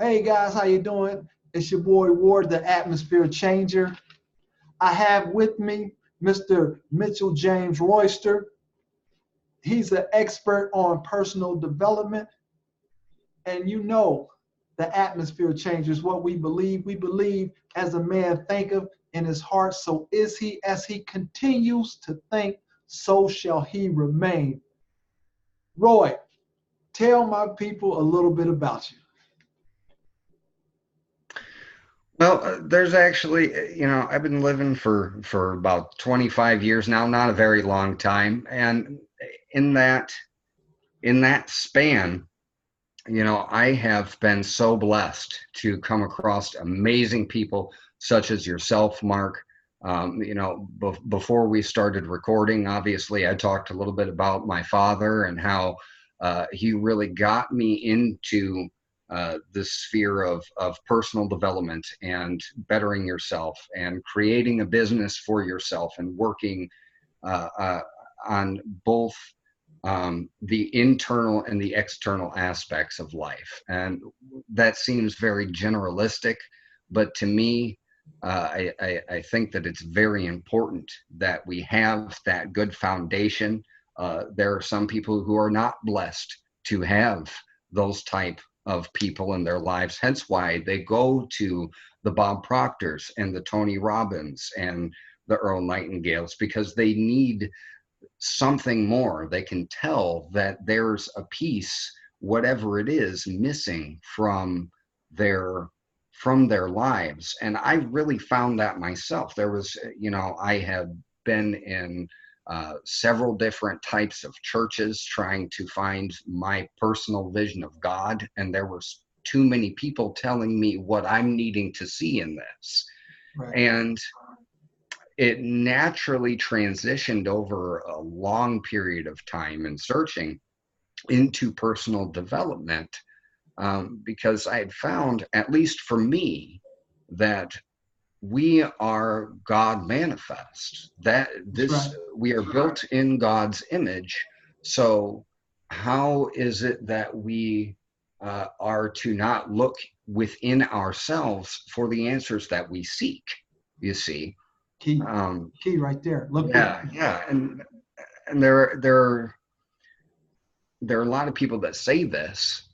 Hey guys, how you doing? It's your boy Ward, the atmosphere changer. I have with me Mr. Mitchell James Royster. He's an expert on personal development. And you know, the atmosphere changes what we believe. We believe as a man thinketh in his heart, so is he. As he continues to think, so shall he remain. Roy, tell my people a little bit about you. Well, there's actually, I've been living for about 25 years now, not a very long time, and in that in that span, I have been so blessed to come across amazing people such as yourself, Mark. Before we started recording, obviously, I talked a little bit about my father and how he really got me into the sphere of personal development and bettering yourself and creating a business for yourself and working uh, uh, on both the internal and the external aspects of life. And that seems very generalistic, but to me, I think that it's very important that we have that good foundation. There are some people who are not blessed to have those type of people in their lives, hence why they go to the Bob Proctors and the Tony Robbins and the Earl Nightingales, because they need something more. They can tell that there's a piece, whatever it is, missing their from their lives. And I really found that myself. There was, I had been in several different types of churches trying to find my personal vision of God, and there was too many people telling me what I'm needing to see in this. Right. And it naturally transitioned over a long period of time and searching into personal development, because I had found, at least for me, that we are God manifest. That That's right. this we are built in God's image. So how is it that we are to not look within ourselves for the answers that we seek? You see, Key, um, key right there. Look with. yeah, and there are a lot of people that say this,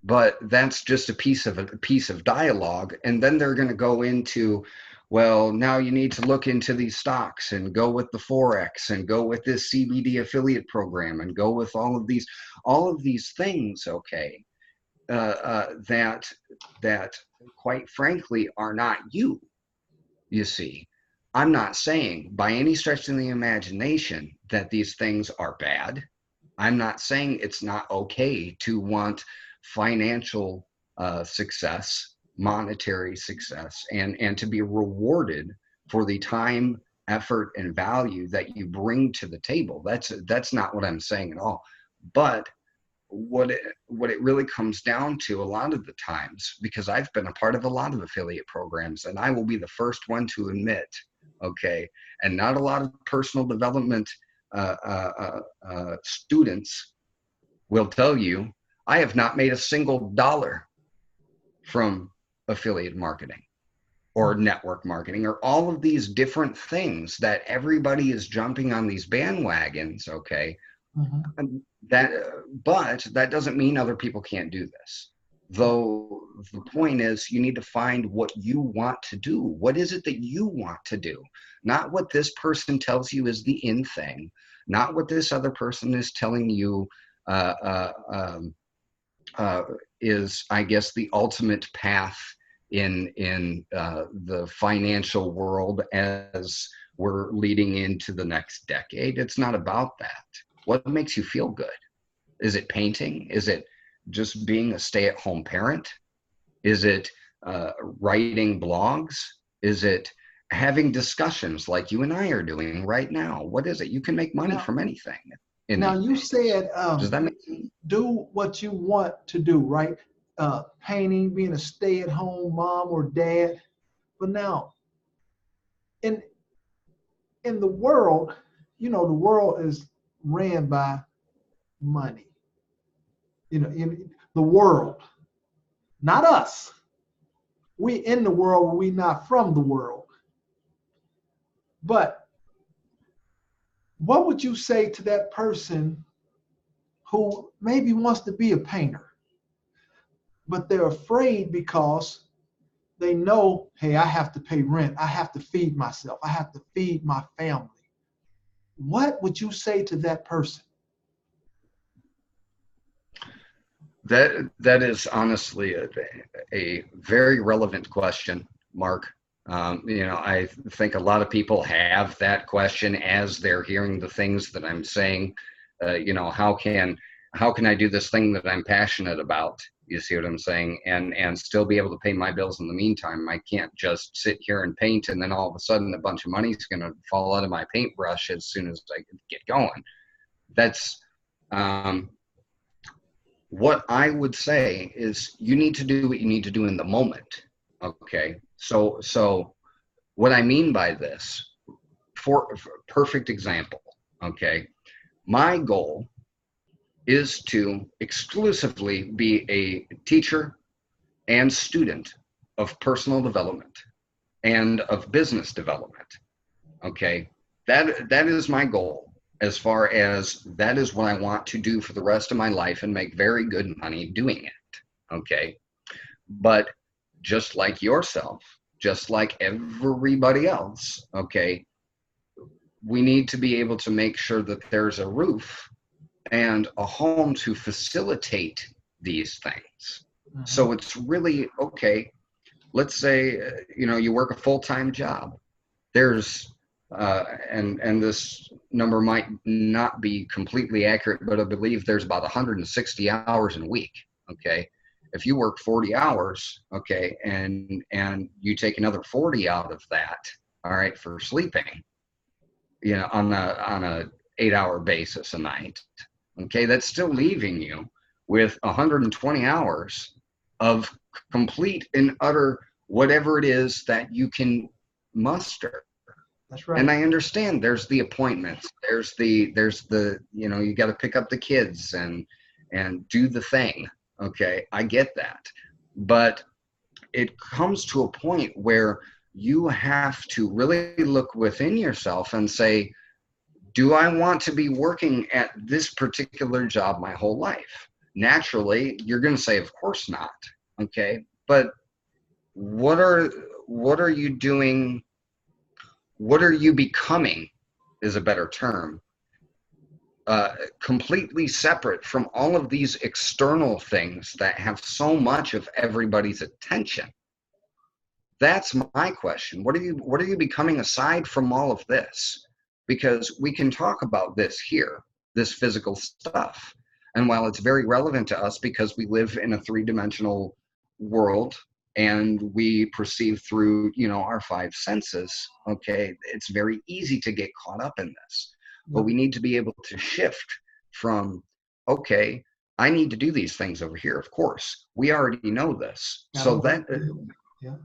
but that's just a piece of dialogue, and then they're going to go into, well, now you need to look into these stocks and go with the forex and go with this CBD affiliate program and go with all of these things. Okay, that quite frankly are not you. You see, I'm not saying by any stretch of the imagination that these things are bad. I'm not saying it's not okay to want financial success, monetary success, and to be rewarded for the time, effort, and value that you bring to the table. That's not what I'm saying at all. But what it really comes down to a lot of the times, because I've been a part of a lot of affiliate programs, and I will be the first one to admit, okay, and not a lot of personal development students will tell you, I have not made a single dollar from affiliate marketing or network marketing or all of these different things that everybody is jumping on these bandwagons. Okay, Mhm. and that, but that doesn't mean other people can't do this. Though the point is, you need to find what you want to do. What is it that you want to do? Not what this person tells you is the in thing, not what this other person is telling you uh, uh, um, uh, is, I guess, the ultimate path in the financial world as we're leading into the next decade. It's not about that. What makes you feel good? Is it painting? Is it just being a stay-at-home parent? Is it writing blogs? Is it having discussions like you and I are doing right now? What is it? You can make money Now, from anything in now these you days. said Does that make sense? do what you want to do, right? Painting, being a stay-at-home mom or dad. But now, in in the world, the world is ran by money. In the world. not us. We in the world, we not from the world. But what would you say to that person who maybe wants to be a painter, but they're afraid because they know, hey, I have to pay rent. I have to feed myself. I have to feed my family. What would you say to that person? That is honestly a very relevant question, Mark. I think a lot of people have that question as they're hearing the things that I'm saying. How can I do this thing that I'm passionate about? You see what I'm saying? And still be able to pay my bills in the meantime. I can't just sit here and paint and then all of a sudden a bunch of money's going to fall out of my paintbrush as soon as I get going. That's what I would say is you need to do what you need to do in the moment. Okay. So what I mean by this, for perfect example, okay, my goal is to exclusively be a teacher and student of personal development and of business development. Okay. That is my goal, as far as that is what I want to do for the rest of my life and make very good money doing it. Okay. But just like yourself, just like everybody else, okay, we need to be able to make sure that there's a roof and a home to facilitate these things. Mm-hmm. So it's really okay. Let's say, you work a full-time job. There's and this number might not be completely accurate, but I believe there's about 160 hours in a week. Okay. If you work 40 hours, okay, and you take another 40 out of that, all right, for sleeping, on a 8-hour basis a night, okay, that's still leaving you with 120 hours of complete and utter whatever it is that you can muster. That's right. And I understand there's the appointments, there's the you got to pick up the kids and do the thing. Okay, I get that. But it comes to a point where you have to really look within yourself and say, do I want to be working at this particular job my whole life? Naturally, you're going to say, of course not. Okay, but what are you doing? What are you becoming is a better term, completely separate from all of these external things that have so much of everybody's attention? That's my question. What are you becoming aside from all of this? Because we can talk about this here, this physical stuff. And while it's very relevant to us because we live in a three-dimensional world and we perceive through, our five senses, okay, it's very easy to get caught up in this. But we need to be able to shift from, okay, I need to do these things over here. Of course, we already know this. So that, yeah,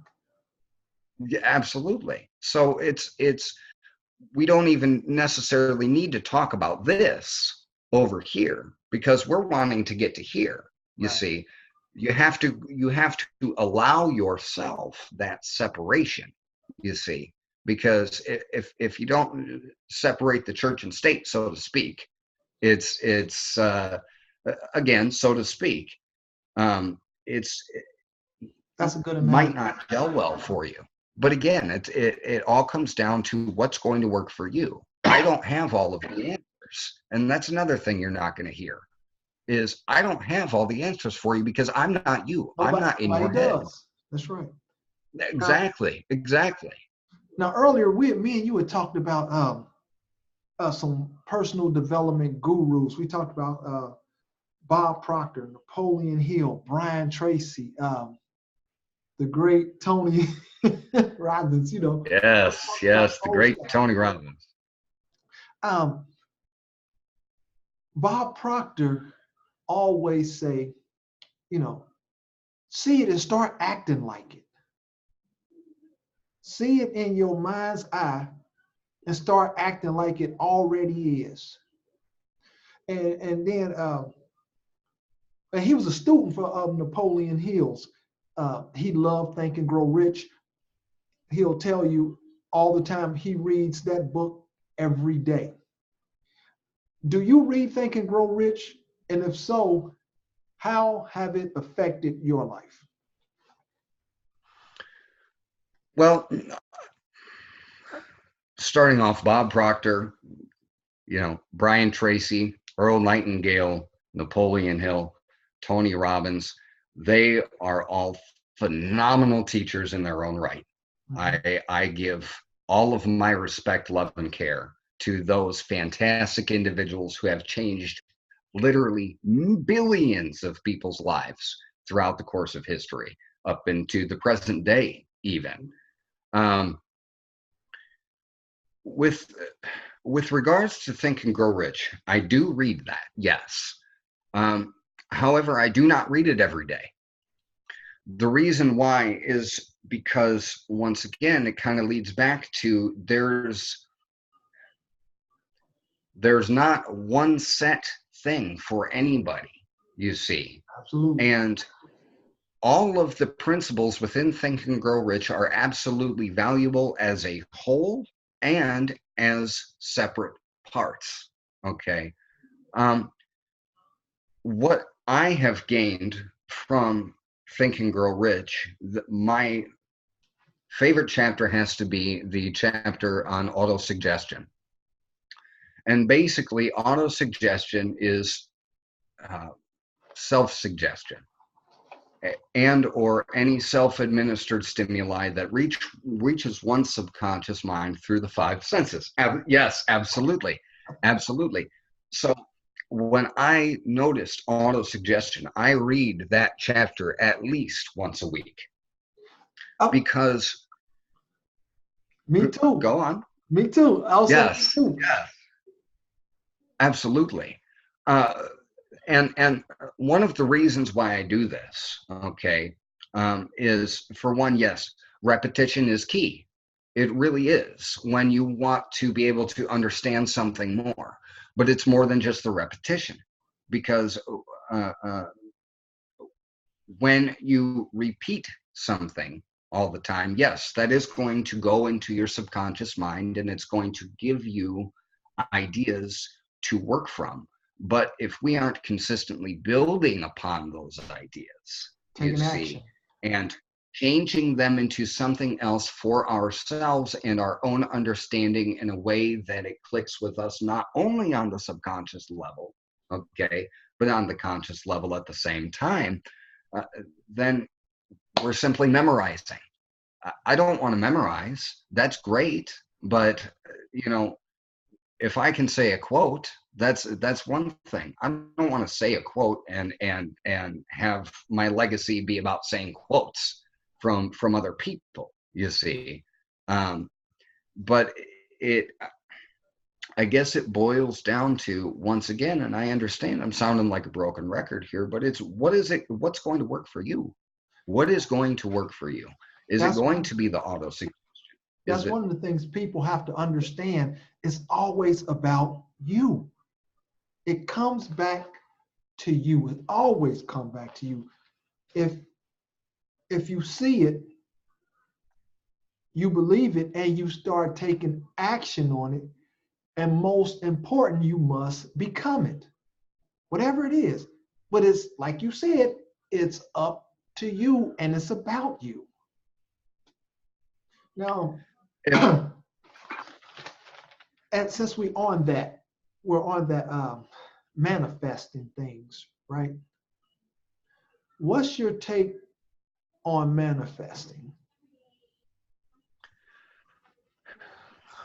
absolutely. So it's we don't even necessarily need to talk about this over here because we're wanting to get to here. You see, you have to allow yourself that separation, you see, because if you don't separate the church and state, so to speak, it's again, so to speak, it's that's a good might not gel well for you. But again, it all comes down to what's going to work for you. I don't have all of the answers. And that's another thing you're not going to hear is I don't have all the answers for you because I'm not you. I'm not in your head. That's right. Exactly. Now earlier, me and you had talked about some personal development gurus. We talked about Bob Proctor, Napoleon Hill, Brian Tracy, the great Tony Robbins, Yes, the great Tony Robbins. Bob Proctor always say, see it and start acting like it. See it in your mind's eye and start acting like it already is. And then and he was a student of Napoleon Hill's. he loved Think and Grow Rich. He'll tell you all the time he reads that book every day. Do you read Think and Grow Rich? And if so, how have it affected your life? Well, starting off, Bob Proctor, Brian Tracy, Earl Nightingale, Napoleon Hill, Tony Robbins, they are all phenomenal teachers in their own right. Mm-hmm. I give all of my respect, love, and care to those fantastic individuals who have changed literally billions of people's lives throughout the course of history, up into the present day even. With regards to Think and Grow Rich, I do read that, yes. However, I do not read it every day. The reason why is because, once again, it kind of leads back to there's not one set thing for anybody, you see. Absolutely. And all of the principles within Think and Grow Rich are absolutely valuable as a whole and as separate parts. Okay. What I have gained from Think and Grow Rich, my favorite chapter has to be the chapter on autosuggestion. And basically, autosuggestion is self-suggestion and or any self-administered stimuli that reaches one's subconscious mind through the five senses. Yes, absolutely. Absolutely. So when I noticed autosuggestion, I read that chapter at least once a week. Because me too. Go on. Me too. Yes. Yes. Absolutely. And one of the reasons why I do this, okay, is, for one, yes, repetition is key. It really is when you want to be able to understand something more. But it's more than just the repetition, because when you repeat something all the time, yes, that is going to go into your subconscious mind and it's going to give you ideas to work from. But if we aren't consistently building upon those ideas, taking action, and changing them into something else for ourselves and our own understanding in a way that it clicks with us, not only on the subconscious level, okay, but on the conscious level at the same time, then we're simply memorizing. I don't want to memorize. That's great. But, if I can say a quote, that's one thing. I don't want to say a quote and have my legacy be about saying quotes from other people, you see. But I guess it boils down to, once again, and I understand I'm sounding like a broken record here, but it's what's going to work for you? What is going to work for you? Is it going to be the auto-suggestion? That's one of the things people have to understand. It's always about you. It comes back to you. It always comes back to you. If you see it, you believe it, and you start taking action on it, and most important, you must become it. Whatever it is. But it's like you said, it's up to you and it's about you. Now, and since we're on that manifesting things, right? What's your take on manifesting?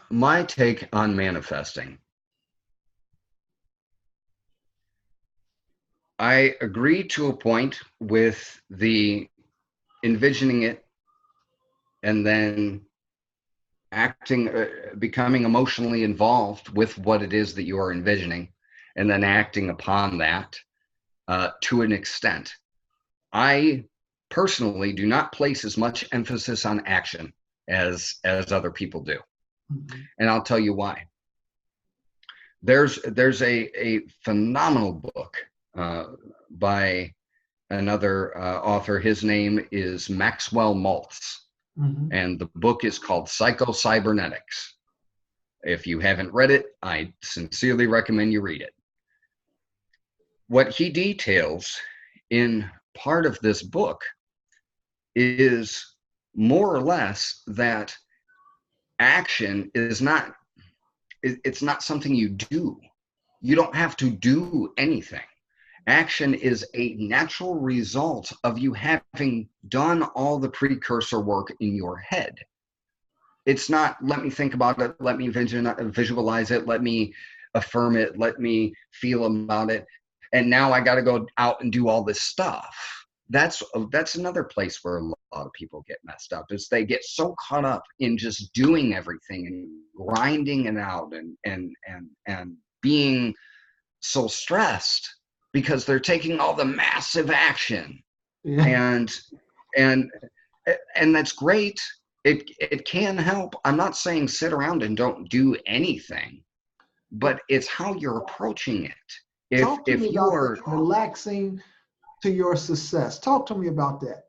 My take on manifesting. I agree to a point with the envisioning it and then acting, becoming emotionally involved with what it is that you are envisioning, and then acting upon that to an extent. I personally do not place as much emphasis on action as other people do. Mm-hmm. And I'll tell you why. There's a phenomenal book by another author. His name is Maxwell Maltz, and the book is called Psycho-Cybernetics. If you haven't read it, I sincerely recommend you read it. What he details in part of this book is more or less that action is not, it's not something you do. You don't have to do anything. Action is a natural result of you having done all the precursor work in your head. It's not, let me think about it, let me visualize it, let me affirm it, let me feel about it, and now I got to go out and do all this stuff. That's another place where a lot of people get messed up, is they get so caught up in just doing everything and grinding it out and being so stressed because they're taking all the massive action. Yeah. and that's great. It can help. I'm not saying sit around and don't do anything, but it's how you're approaching it. Talk to me you about are relaxing to your success. Talk to me about that.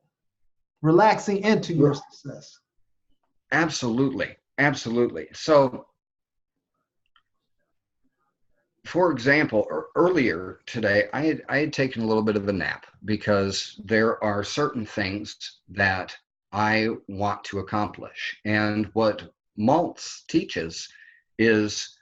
Relaxing into your success. Absolutely. So, for example, earlier today, I had taken a little bit of a nap because there are certain things that I want to accomplish. And what Maltz teaches is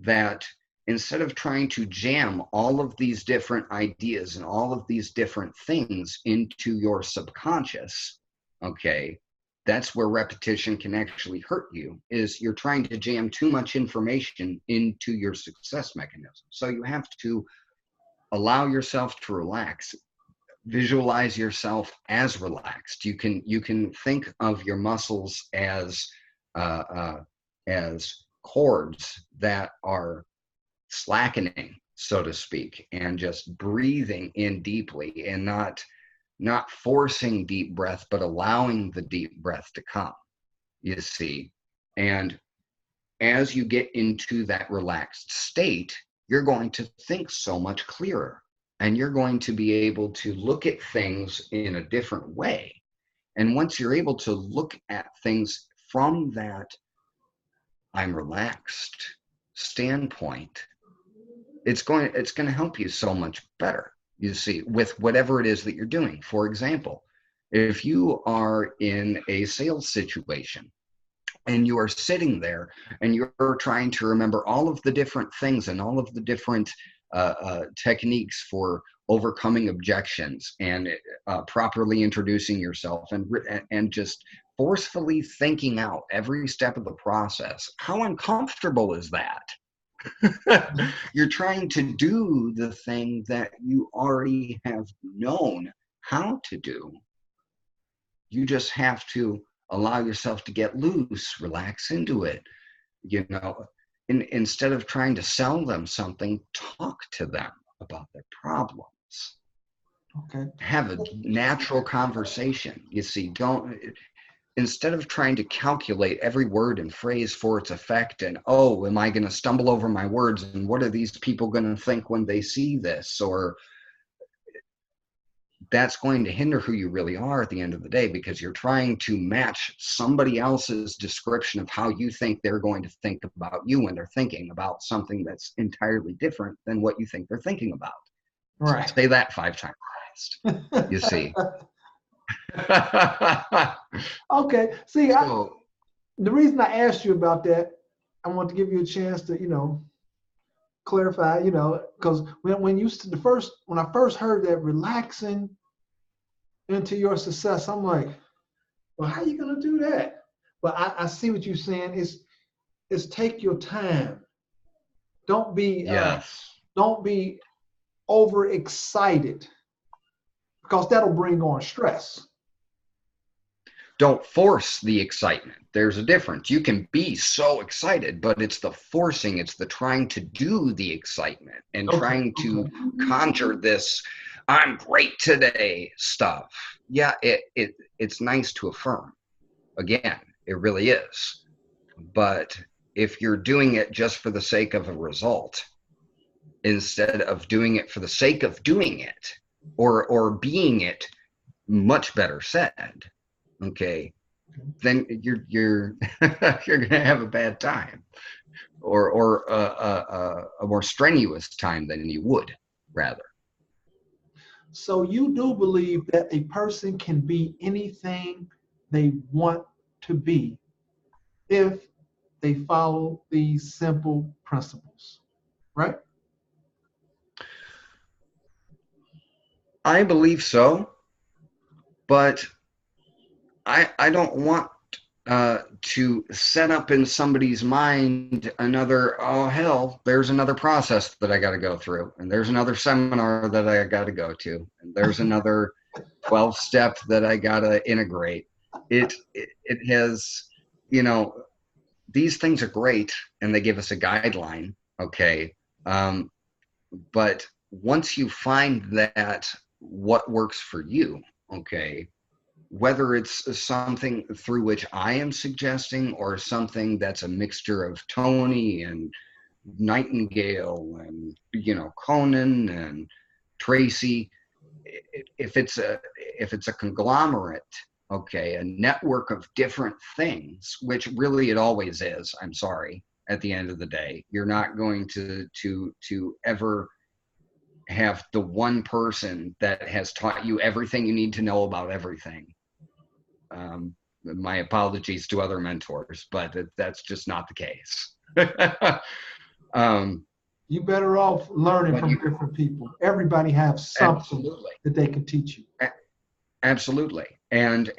that instead of trying to jam all of these different ideas and all of these different things into your subconscious, okay, that's where repetition can actually hurt you, is you're trying to jam too much information into your success mechanism. So you have to allow yourself to relax, visualize yourself as relaxed. You can think of your muscles as cords that are slackening, so to speak, and just breathing in deeply and not forcing deep breath, but allowing the deep breath to come, you see. And as you get into that relaxed state, you're going to think so much clearer, and you're going to be able to look at things in a different way. And once you're able to look at things from that I'm relaxed standpoint, it's going to help you so much better, you see, with whatever it is that you're doing. For example, if you are in a sales situation and you are sitting there and you're trying to remember all of the different things and all of the different techniques for overcoming objections and properly introducing yourself and just forcefully thinking out every step of the process, how uncomfortable is that? You're trying to do the thing that you already have known how to do. You just have to allow yourself to get loose, relax into it. Instead of trying to sell them something, talk to them about their problems. Okay. Have a natural conversation. You see, instead of trying to calculate every word and phrase for its effect and, oh, am I going to stumble over my words and what are these people going to think when they see this? Or that's going to hinder who you really are at the end of the day, because you're trying to match somebody else's description of how you think they're going to think about you when they're thinking about something that's entirely different than what you think they're thinking about. Right. Say that 5 times fast, you see. Okay. See, the reason I asked you about that, I want to give you a chance to, clarify, because when I first heard that relaxing into your success, I'm like, well, how are you gonna do that? But I see what you're saying. Is take your time. Don't be yes. Don't be overexcited, because that'll bring on stress. Don't force the excitement. There's a difference. You can be so excited, but it's the forcing, it's the trying to do the excitement and trying to conjure this I'm great today stuff. Yeah, it's nice to affirm. Again, it really is. But if you're doing it just for the sake of a result, instead of doing it for the sake of doing it, or being it, much better said, okay, then you're you're gonna have a bad time, or a more strenuous time than you would rather. So you do believe that a person can be anything they want to be if they follow these simple principles, right? I believe so, but I don't want to set up in somebody's mind another, oh hell, there's another process that I got to go through, and there's another seminar that I got to go to, and there's another 12 step that I got to integrate. It has, you know, these things are great and they give us a guideline, okay, um, but once you find that what works for you, okay, whether it's something through which I am suggesting or something that's a mixture of Tony and Nightingale and, you know, Conan and Tracy, if it's a conglomerate, okay, a network of different things, which really it always is. I'm sorry. At the end of the day, you're not going to ever have the one person that has taught you everything you need to know about everything. My apologies to other mentors, but that's just not the case. um, You better off learning from different people. Everybody has something absolutely, that they can teach you. absolutely, and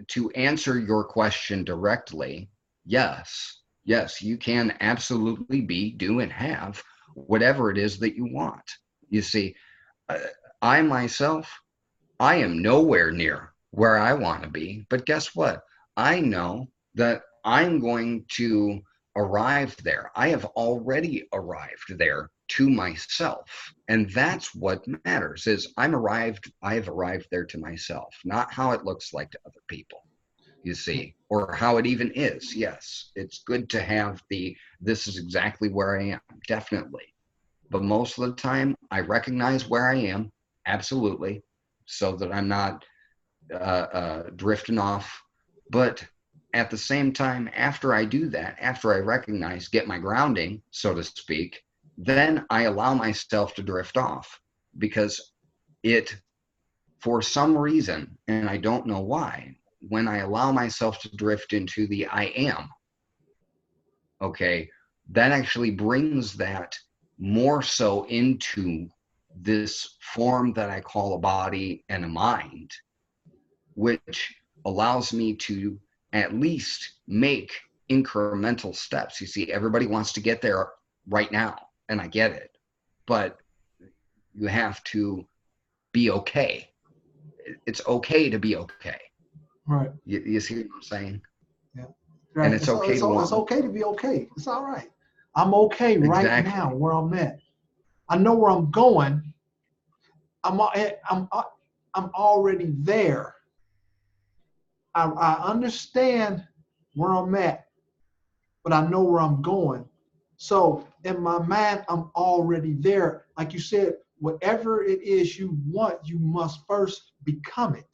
to answer your question directly, yes, yes, you can absolutely be, do, and have whatever it is that you want. You see, uh, I myself, I am nowhere near where I want to be, but guess what? I know that I'm going to arrive there. I have already arrived there to myself. And that's what matters is I have arrived there to myself, not how it looks like to other people, you see, or how it even is. Yes, it's good to have this is exactly where I am, definitely. But most of the time, I recognize where I am, absolutely, so that I'm not drifting off. But at the same time, after I do that, after I recognize, get my grounding, so to speak, then I allow myself to drift off because it, for some reason, and I don't know why, when I allow myself to drift into the I am, okay, that actually brings that more so into this form that I call a body and a mind, which allows me to at least make incremental steps. You see, everybody wants to get there right now, and I get it, but you have to be okay. It's okay to be okay. Right. You see what I'm saying? Yeah. And Right. it's okay to It's want okay to be okay. It's all right. I'm okay right exactly, now where I'm at. I know where I'm going. I'm I'm already there. I understand where I'm at, but I know where I'm going. So in my mind, I'm already there. Like you said, whatever it is you want, you must first become it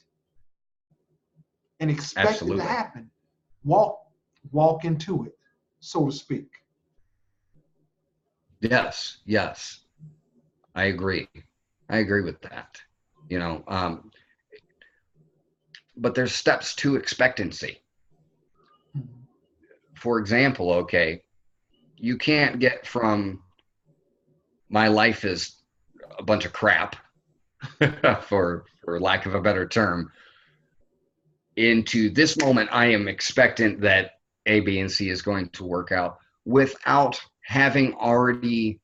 and expect it to absolutely. happen. Walk, walk into it, so to speak. Yes, yes, I agree. I agree with that. You know, but there's steps to expectancy. For example, okay, you can't get from my life is a bunch of crap, for lack of a better term, into this moment I am expectant that A, B, and C is going to work out without having already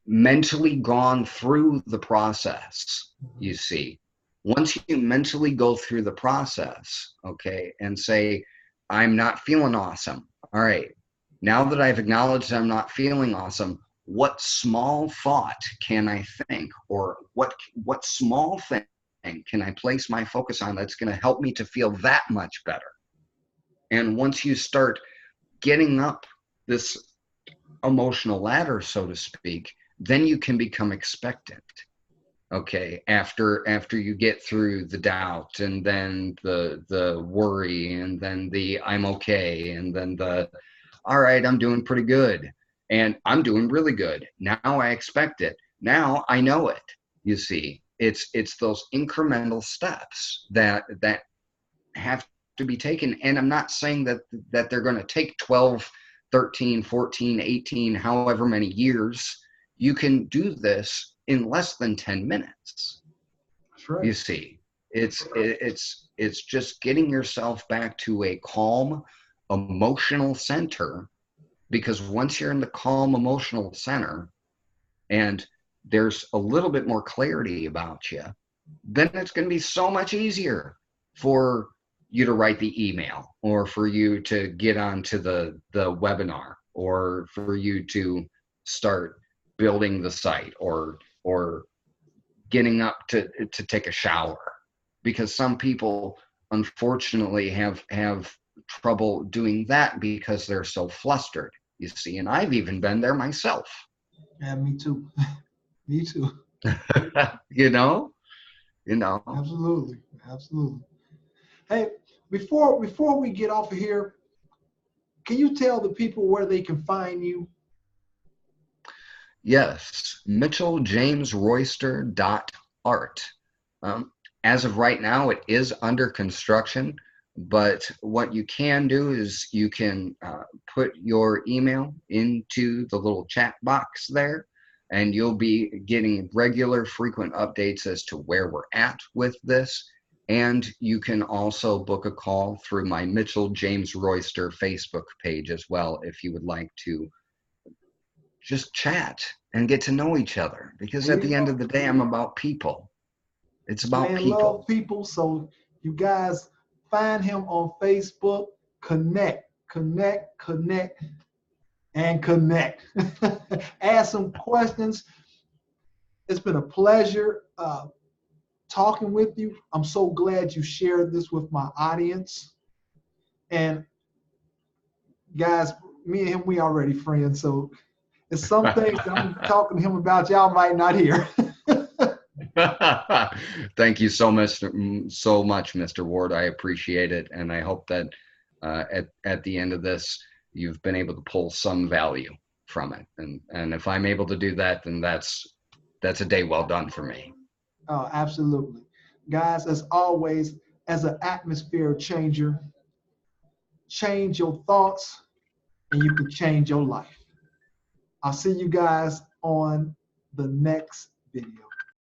mentally gone through the process, you see. Once you mentally go through the process, okay, and say, I'm not feeling awesome. All right. Now that I've acknowledged I'm not feeling awesome, what small thought can I think, or what small thing can I place my focus on that's going to help me to feel that much better? And once you start getting up this emotional ladder, so to speak, then you can become expectant. Okay, after you get through the doubt, and then the worry, and then the I'm okay, and then the all right, I'm doing pretty good, and I'm doing really good. Now I expect it. Now I know it. You see, it's those incremental steps that have to be taken. And I'm not saying that they're going to take 12, 13, 14, 18, however many years. You can do this in less than 10 minutes. That's right. You see, it's just getting yourself back to a calm emotional center, because once you're in the calm emotional center and there's a little bit more clarity about you, then it's going to be so much easier for you to write the email, or for you to get onto the webinar, or for you to start building the site, or getting up to take a shower, because some people unfortunately have trouble doing that because they're so flustered, you see. And I've even been there myself. Yeah, me too. Me too. you know you know Absolutely. Absolutely. Hey, before we get off of here, can you tell the people where they can find you? Yes, mitchelljamesroyster.art. Um, as of right now, it is under construction, but what you can do is you can put your email into the little chat box there, and you'll be getting regular, frequent updates as to where we're at with this. And you can also book a call through my Mitchell James Royster Facebook page as well, if you would like to just chat and get to know each other, because There at you the end go. of the day, I'm about people. It's This about man love people. people, so you guys find him on Facebook, connect, connect, connect, and connect. Ask some questions. It's been a pleasure talking with you. I'm so glad you shared this with my audience. And guys, me and him, we already friends, so it's some things that I'm talking to him about y'all might not hear. Thank you so much, Mr. Ward. I appreciate it, and I hope that at the end of this, you've been able to pull some value from it. And if I'm able to do that, then that's a day well done for me. Oh, absolutely. Guys, as always, as an atmosphere changer, change your thoughts and you can change your life. I'll see you guys on the next video.